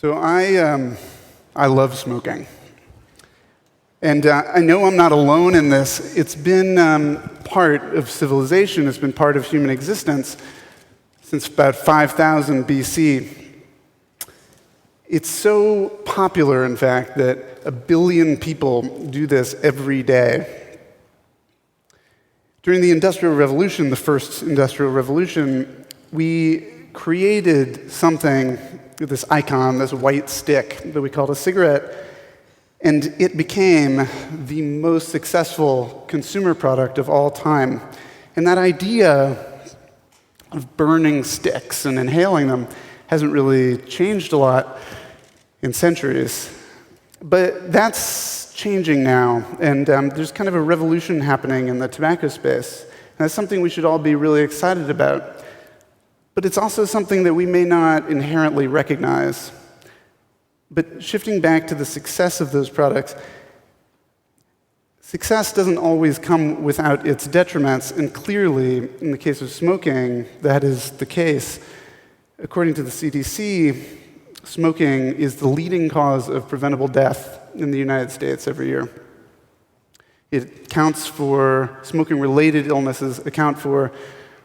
So I love smoking. And I know I'm not alone in this. It's been part of civilization. It's been part of human existence since about 5000 BC. It's so popular, in fact, that 1 billion people do this every day. During the Industrial Revolution, the first Industrial Revolution, we created something, this icon, this white stick that we called a cigarette, and it became the most successful consumer product of all time. And that idea of burning sticks and inhaling them hasn't really changed a lot in centuries. But that's changing now, and there's kind of a revolution happening in the tobacco space. And that's something we should all be really excited about. But it's also something that we may not inherently recognize. But shifting back to the success of those products, success doesn't always come without its detriments, and clearly, in the case of smoking, that is the case. According to the CDC, smoking is the leading cause of preventable death in the United States every year. It counts for, smoking-related illnesses account for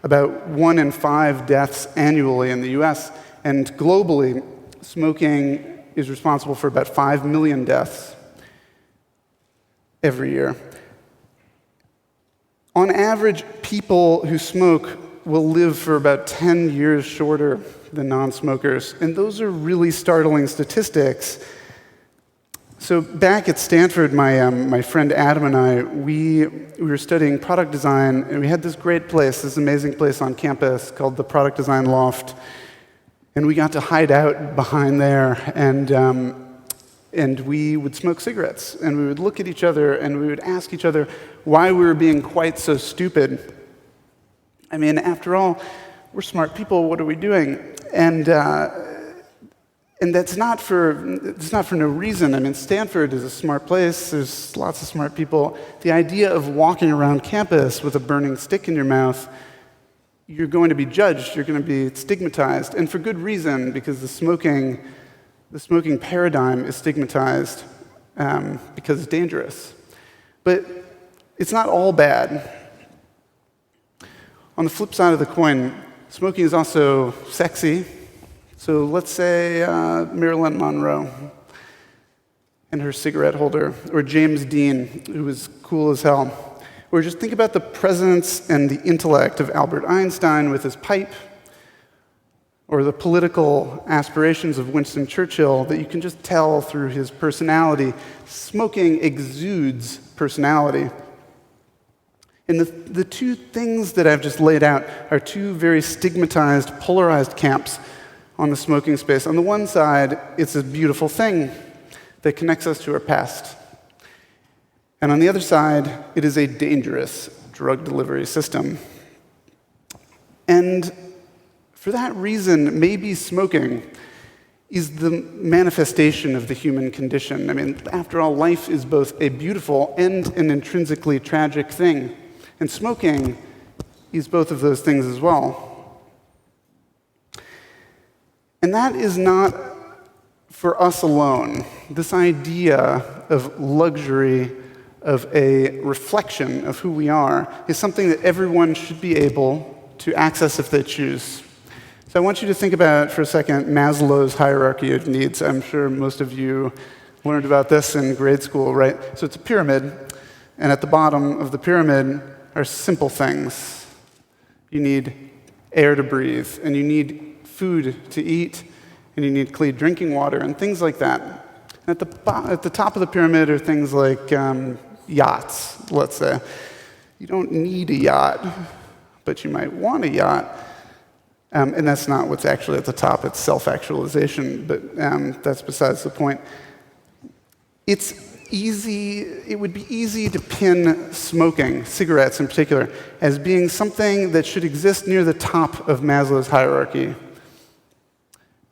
about 1 in 5 deaths annually in the US, and globally, smoking is responsible for about 5 million deaths every year. On average, people who smoke will live for about 10 years shorter than non-smokers, and those are really startling statistics. So back at Stanford, my friend Adam and I, we were studying product design, and we had this great place, this amazing place on campus called the Product Design Loft. And we got to hide out behind there, and we would smoke cigarettes, and we would look at each other, and we would ask each other why we were being quite so stupid. I mean, after all, we're smart people. What are we doing? And it's not for no reason. I mean, Stanford is a smart place. There's lots of smart people. The idea of walking around campus with a burning stick in your mouth, you're going to be judged. You're going to be stigmatized, and for good reason, because the smoking paradigm is stigmatized because it's dangerous. But it's not all bad. On the flip side of the coin, smoking is also sexy. So let's say Marilyn Monroe and her cigarette holder, or James Dean, who was cool as hell. Or just think about the presence and the intellect of Albert Einstein with his pipe, or the political aspirations of Winston Churchill that you can just tell through his personality. Smoking exudes personality. And the two things that I've just laid out are two very stigmatized, polarized camps on the smoking space. On the one side, it's a beautiful thing that connects us to our past. And on the other side, it is a dangerous drug delivery system. And for that reason, maybe smoking is the manifestation of the human condition. I mean, after all, life is both a beautiful and an intrinsically tragic thing. And smoking is both of those things as well. And that is not for us alone. This idea of luxury, of a reflection of who we are, is something that everyone should be able to access if they choose. So I want you to think about, for a second, Maslow's Hierarchy of Needs. I'm sure most of you learned about this in grade school, right? So it's a pyramid, and at the bottom of the pyramid are simple things. You need air to breathe, and you need food to eat, and you need clean drinking water, and things like that. And at the top of the pyramid are things like yachts, let's say. You don't need a yacht, but you might want a yacht. And that's not what's actually at the top, it's self-actualization, but that's besides the point. It would be easy to pin smoking, cigarettes in particular, as being something that should exist near the top of Maslow's hierarchy.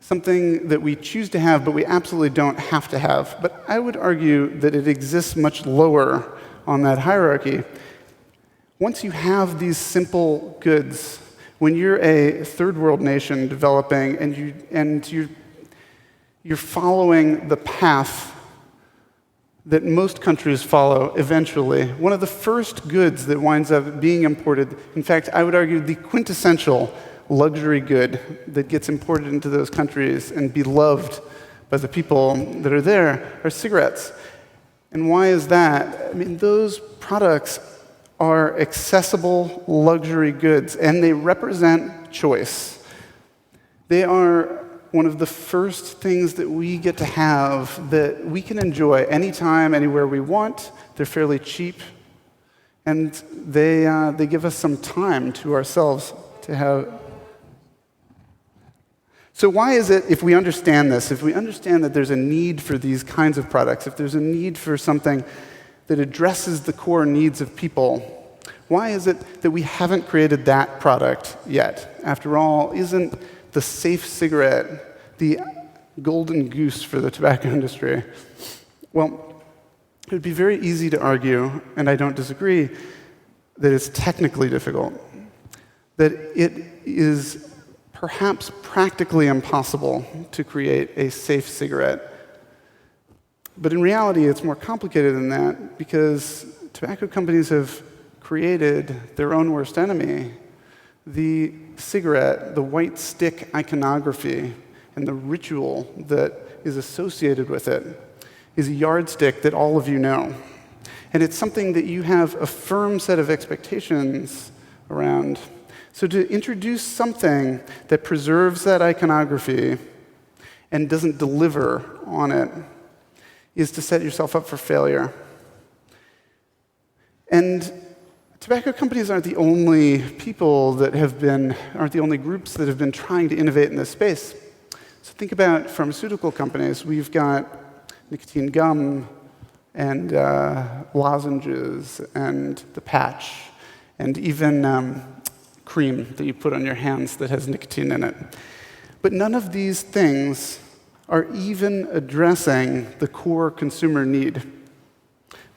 Something that we choose to have, but we absolutely don't have to have. But I would argue that it exists much lower on that hierarchy. Once you have these simple goods, when you're a third world nation developing and you're following the path that most countries follow eventually. One of the first goods that winds up being imported, in fact, I would argue the quintessential luxury good that gets imported into those countries and beloved by the people that are there, are cigarettes. And why is that? I mean, those products are accessible luxury goods, and they represent choice. They are one of the first things that we get to have that we can enjoy anytime, anywhere we want. They're fairly cheap, and they give us some time to ourselves to have. So why is it, if we understand this, if we understand that there's a need for these kinds of products, if there's a need for something that addresses the core needs of people, why is it that we haven't created that product yet? After all, isn't the safe cigarette the golden goose for the tobacco industry? Well, it would be very easy to argue, and I don't disagree, that it's technically difficult, that it is perhaps practically impossible to create a safe cigarette. But in reality, it's more complicated than that, because tobacco companies have created their own worst enemy. The cigarette, the white stick iconography, and the ritual that is associated with it is a yardstick that all of you know. And it's something that you have a firm set of expectations around. So to introduce something that preserves that iconography and doesn't deliver on it is to set yourself up for failure. And tobacco companies aren't the only aren't the only groups that have been trying to innovate in this space. So think about pharmaceutical companies. We've got nicotine gum and lozenges and the patch and even cream that you put on your hands that has nicotine in it. But none of these things are even addressing the core consumer need.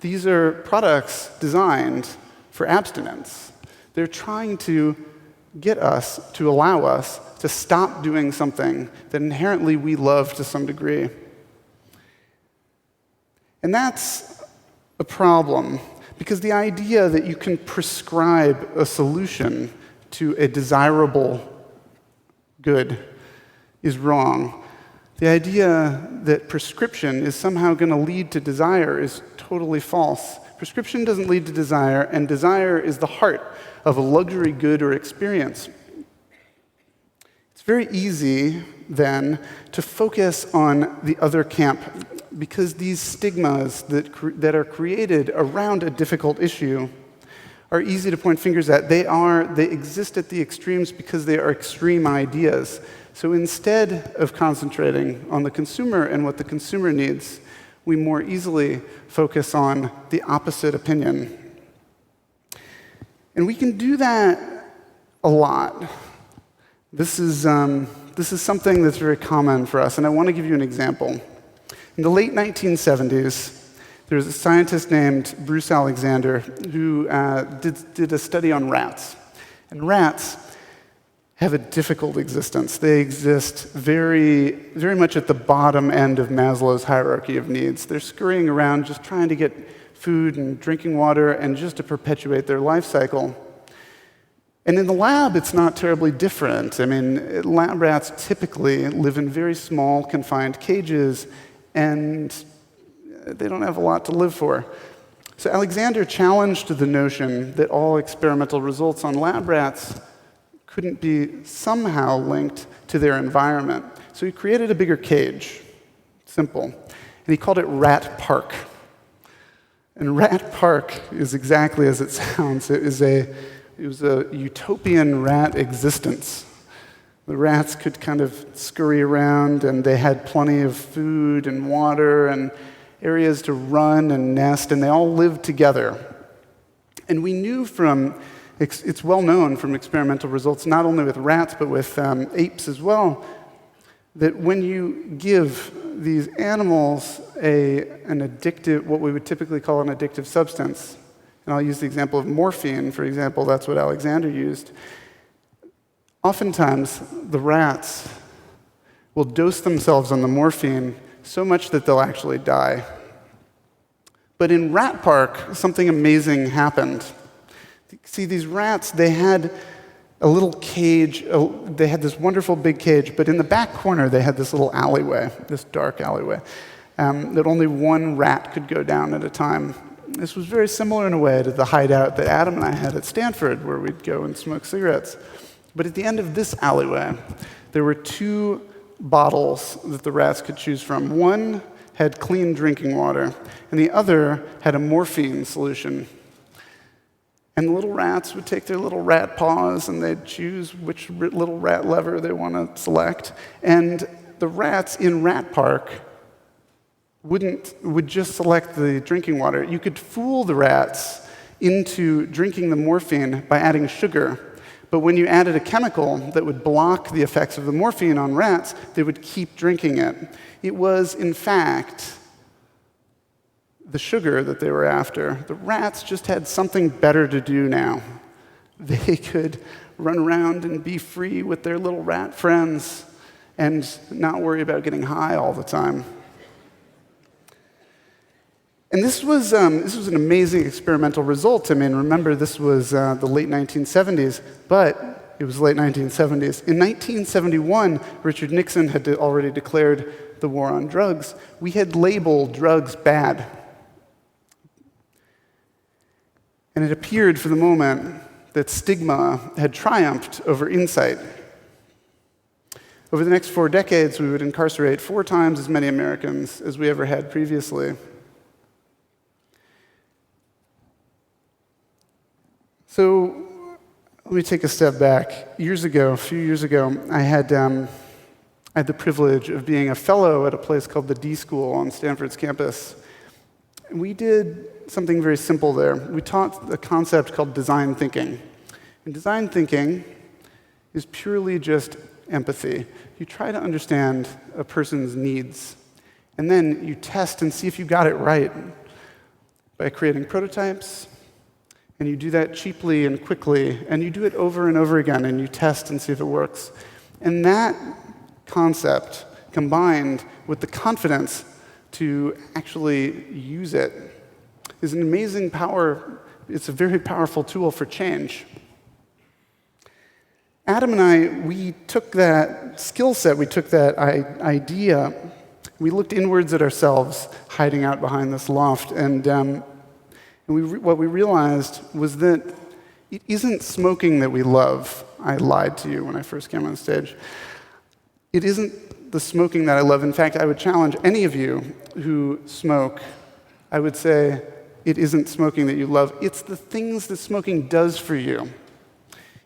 These are products designed for abstinence. They're trying to get us, to allow us to stop doing something that inherently we love to some degree. And that's a problem, because the idea that you can prescribe a solution to a desirable good is wrong. The idea that prescription is somehow going to lead to desire is totally false. Prescription doesn't lead to desire, and desire is the heart of a luxury good or experience. It's very easy, then, to focus on the other camp, because these stigmas that are created around a difficult issue are easy to point fingers at. They exist at the extremes because they are extreme ideas. So instead of concentrating on the consumer and what the consumer needs, we more easily focus on the opposite opinion. And we can do that a lot. This is something that's very common for us, and I want to give you an example. In the late 1970s, there was a scientist named Bruce Alexander who did a study on rats. And rats have a difficult existence. They exist very, very much at the bottom end of Maslow's hierarchy of needs. They're scurrying around just trying to get food and drinking water and just to perpetuate their life cycle. And in the lab, it's not terribly different. I mean, lab rats typically live in very small, confined cages, and they don't have a lot to live for. So Alexander challenged the notion that all experimental results on lab rats couldn't be somehow linked to their environment. So he created a bigger cage, simple, and he called it Rat Park. And Rat Park is exactly as it sounds. It was a utopian rat existence. The rats could kind of scurry around, and they had plenty of food and water and areas to run and nest, and they all lived together. And we knew it's well known from experimental results, not only with rats, but with apes as well, that when you give these animals what we would typically call an addictive substance, and I'll use the example of morphine, for example, that's what Alexander used. Oftentimes, the rats will dose themselves on the morphine so much that they'll actually die. But in Rat Park, something amazing happened. See, these rats, they had a little cage. They had this wonderful big cage, but in the back corner, they had this little alleyway, this dark alleyway, that only one rat could go down at a time. This was very similar in a way to the hideout that Adam and I had at Stanford, where we'd go and smoke cigarettes. But at the end of this alleyway, there were two bottles that the rats could choose from. One had clean drinking water, and the other had a morphine solution. And the little rats would take their little rat paws, and they'd choose which little rat lever they want to select. And the rats in Rat Park would just select the drinking water. You could fool the rats into drinking the morphine by adding sugar. But when you added a chemical that would block the effects of the morphine on rats, they would keep drinking it. It was, in fact, the sugar that they were after. The rats just had something better to do now. They could run around and be free with their little rat friends and not worry about getting high all the time. And this was an amazing experimental result. I mean, remember, this was the late 1970s, but it was late 1970s. In 1971, Richard Nixon had already declared the war on drugs. We had labeled drugs bad. And it appeared for the moment that stigma had triumphed over insight. Over the next 4 decades, we would incarcerate 4 times as many Americans as we ever had previously. So let me take a step back. A few years ago, I had the privilege of being a fellow at a place called the D School on Stanford's campus. We did something very simple there. We taught a concept called design thinking. And design thinking is purely just empathy. You try to understand a person's needs, and then you test and see if you got it right by creating prototypes. And you do that cheaply and quickly, and you do it over and over again, and you test and see if it works. And that concept, combined with the confidence to actually use it, is an amazing power. It's a very powerful tool for change. Adam and I, we took that skill set, we took that idea, we looked inwards at ourselves, hiding out behind this loft, and what we realized was that it isn't smoking that we love. I lied to you when I first came on stage. It isn't the smoking that I love. In fact, I would challenge any of you who smoke. I would say it isn't smoking that you love. It's the things that smoking does for you.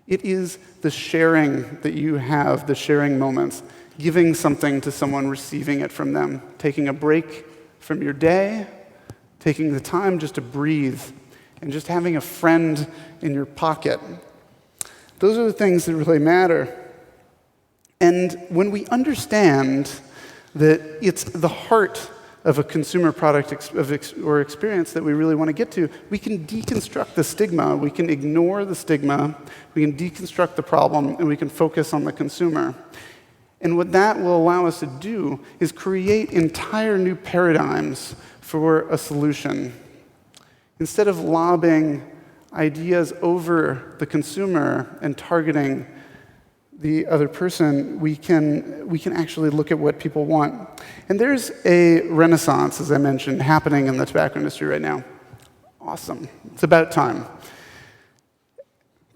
It is the sharing that you have, the sharing moments, giving something to someone, receiving it from them, taking a break from your day, taking the time just to breathe, and just having a friend in your pocket. Those are the things that really matter. And when we understand that it's the heart of a consumer product or experience that we really want to get to, we can deconstruct the stigma, we can ignore the stigma, we can deconstruct the problem, and we can focus on the consumer. And what that will allow us to do is create entire new paradigms for a solution. Instead of lobbing ideas over the consumer and targeting the other person, we can actually look at what people want. And there's a renaissance, as I mentioned, happening in the tobacco industry right now. Awesome. It's about time.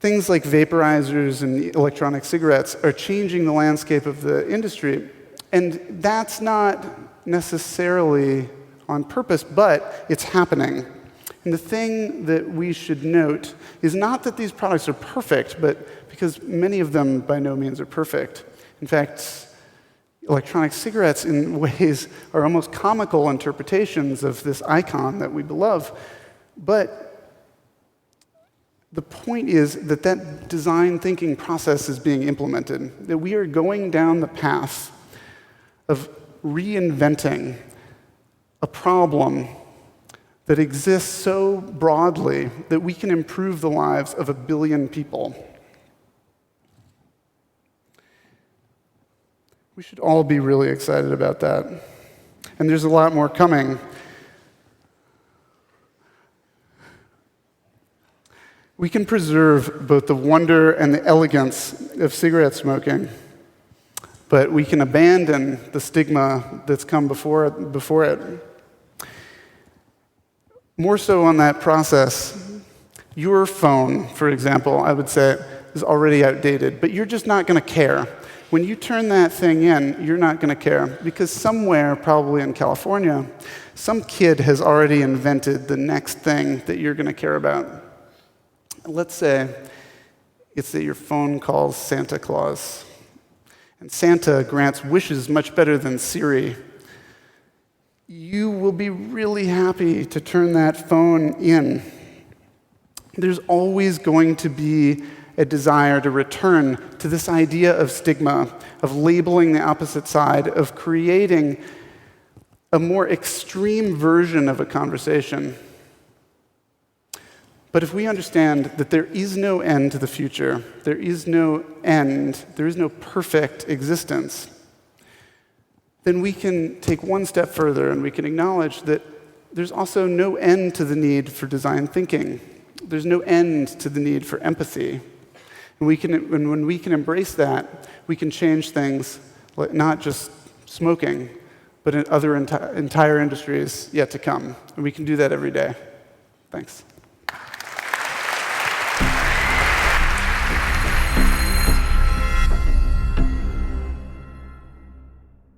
Things like vaporizers and electronic cigarettes are changing the landscape of the industry. And that's not necessarily on purpose, but it's happening. And the thing that we should note is not that these products are perfect, but because many of them by no means are perfect. In fact, electronic cigarettes in ways are almost comical interpretations of this icon that we love. But the point is that that design thinking process is being implemented, that we are going down the path of reinventing a problem that exists so broadly that we can improve the lives of 1 billion people. We should all be really excited about that. And there's a lot more coming. We can preserve both the wonder and the elegance of cigarette smoking, but we can abandon the stigma that's come before it. More so on that process, your phone, for example, I would say, is already outdated, but you're just not going to care. When you turn that thing in, you're not going to care, because somewhere, probably in California, some kid has already invented the next thing that you're going to care about. Let's say it's that your phone calls Santa Claus, and Santa grants wishes much better than Siri. You will be really happy to turn that phone in. There's always going to be a desire to return to this idea of stigma, of labeling the opposite side, of creating a more extreme version of a conversation. But if we understand that there is no end to the future, there is no perfect existence, then we can take one step further and we can acknowledge that there's also no end to the need for design thinking. There's no end to the need for empathy. And when we can embrace that, we can change things, not just smoking, but in other entire industries yet to come. And we can do that every day. Thanks.